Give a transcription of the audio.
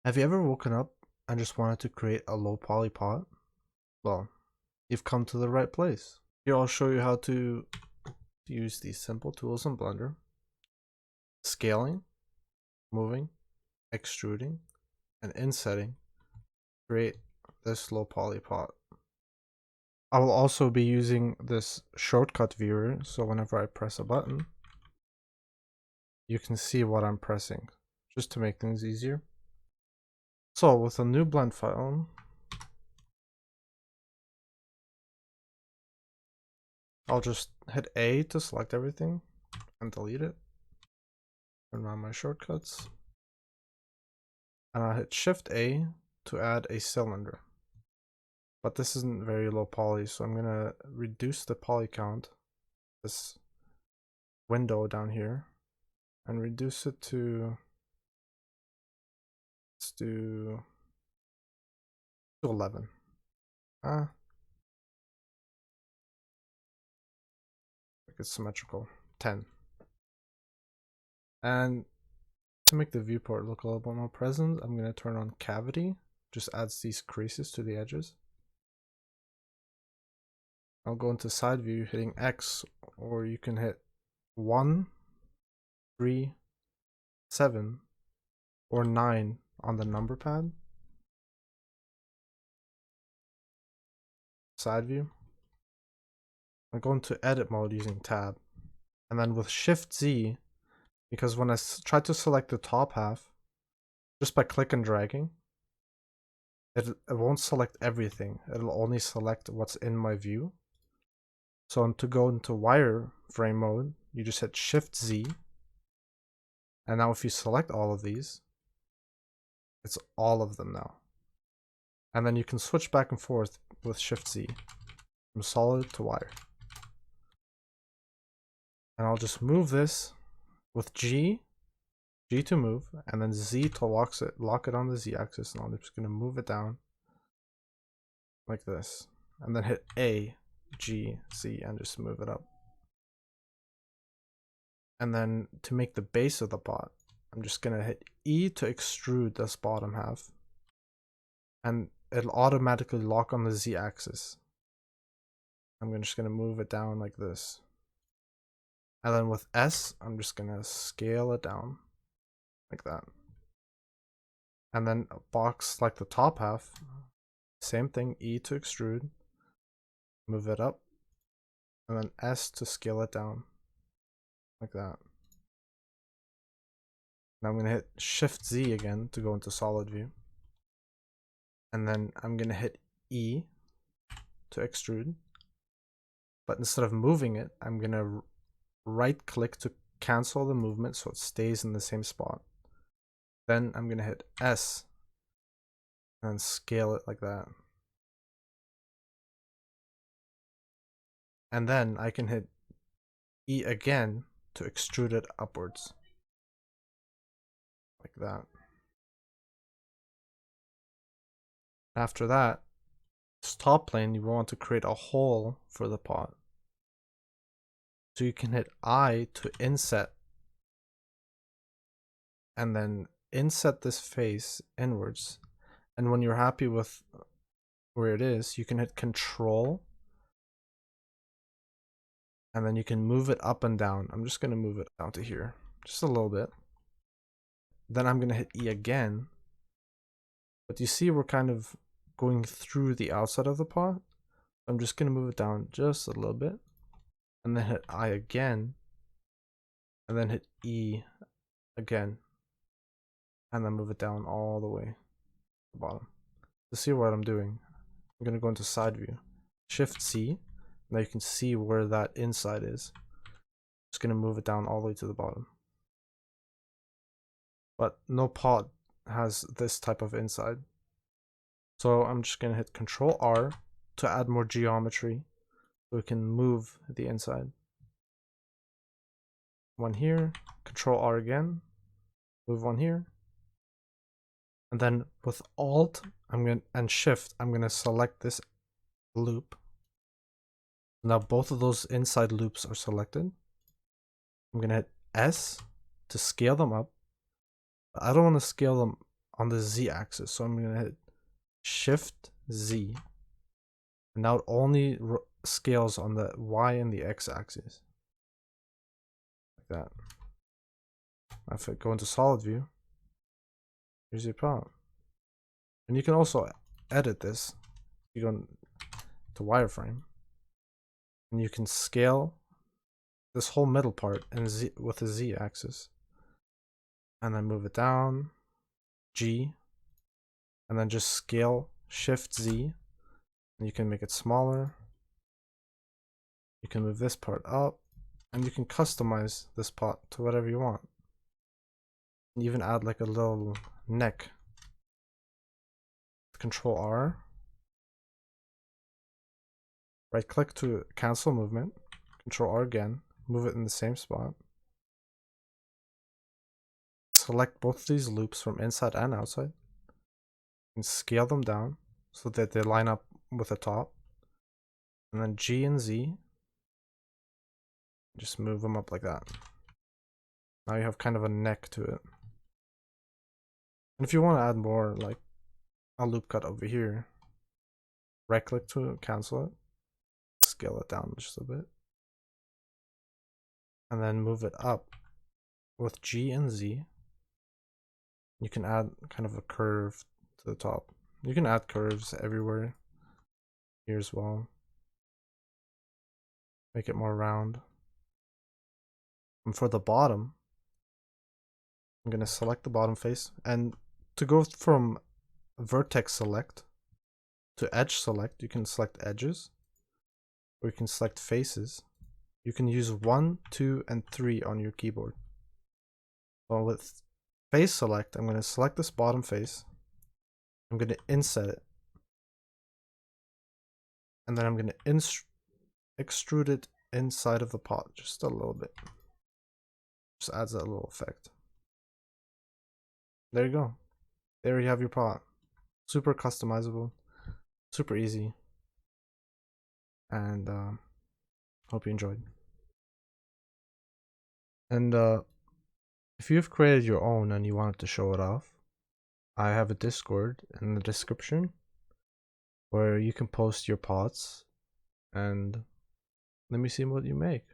Have you ever woken up and just wanted to create a low poly pot? Well, you've come to the right place. Here I'll show you how to use these simple tools in Blender. Scaling, moving, extruding, and insetting create this low poly pot. I will also be using this shortcut viewer, so whenever I press a button, you can see what I'm pressing, just to make things easier. So with a new blend file, I'll just hit A to select everything and delete it. Turn on my shortcuts. And I'll hit Shift A to add a cylinder. But this isn't very low poly, so I'm gonna reduce the poly count, this window down here, and reduce it to, let's do 11. Like it's symmetrical. 10. And to make the viewport look a little bit more present, I'm gonna turn on cavity. Just adds these creases to the edges. I'll go into side view hitting X, or you can hit 1, 3, 7, or 9 on the number pad. Side view. I'm going to edit mode using tab. And then with Shift Z, because when I try to select the top half, just by click and dragging, it won't select everything. It'll only select what's in my view. So to go into wireframe mode, you just hit Shift Z. And now if you select all of these, it's all of them now. And then you can switch back and forth with Shift Z from solid to wire. And I'll just move this with G to move, and then Z to lock it on the Z axis. And I'm just going to move it down like this, and then hit A, G, Z, and just move it up. And then to make the base of the pot, I'm just going to hit E to extrude this bottom half, and it'll automatically lock on the Z axis. I'm just going to move it down like this. And then with S, I'm just going to scale it down like that. And then a box like the top half, same thing, E to extrude, move it up, and then S to scale it down like that. Now I'm going to hit Shift Z again to go into solid view. And then I'm going to hit E to extrude. But instead of moving it, I'm going to right click to cancel the movement so it stays in the same spot. Then I'm going to hit S and scale it like that. And then I can hit E again to extrude it upwards. Like that. After that, this top plane, you want to create a hole for the pot. So you can hit I to inset, and then inset this face inwards. And when you're happy with where it is, you can hit Control, and then you can move it up and down. I'm just going to move it down to here, just a little bit. Then I'm going to hit E again. But you see we're kind of going through the outside of the pot. I'm just going to move it down just a little bit. And then hit I again. And then hit E again. And then move it down all the way to the bottom. To see what I'm doing, I'm going to go into side view. Shift C. Now you can see where that inside is. Just going to move it down all the way to the bottom. But no pot has this type of inside. So I'm just going to hit Control R to add more geometry so we can move the inside. One here, Control R again, move one here. And then with Alt and Shift, I'm going to select this loop. Now both of those inside loops are selected. I'm going to hit S to scale them up. But I don't want to scale them on the Z axis. So I'm gonna hit Shift Z, and now it only scales on the Y and the X axis, like that. If I go into solid view, here's your problem. And you can also edit this. You go to wireframe, and you can scale this whole middle part in Z with the Z axis, and then move it down, G, and then just scale Shift Z, and you can make it smaller. You can move this part up, and you can customize this pot to whatever you want. And even add like a little neck. Control R. Right click to cancel movement. Control R again. Move it in the same spot. Select both of these loops from inside and outside. And scale them down so that they line up with the top. And then G and Z. Just move them up like that. Now you have kind of a neck to it. And if you want to add more, like a loop cut over here, right click to cancel it, scale it down just a bit, and then move it up with G and Z. You can add kind of a curve to the top. You can add curves everywhere here as well. Make it more round. And for the bottom, I'm going to select the bottom face, and to go from vertex select to edge select, you can select edges, or you can select faces. You can use 1, 2, and 3 on your keyboard. So with face select, I'm going to select this bottom face. I'm going to inset it. And then I'm going to extrude it inside of the pot just a little bit. Just adds that little effect. There you go. There you have your pot. Super customizable, super easy, and hope you enjoyed. And if you've created your own and you wanted to show it off, I have a Discord in the description where you can post your pots and let me see what you make.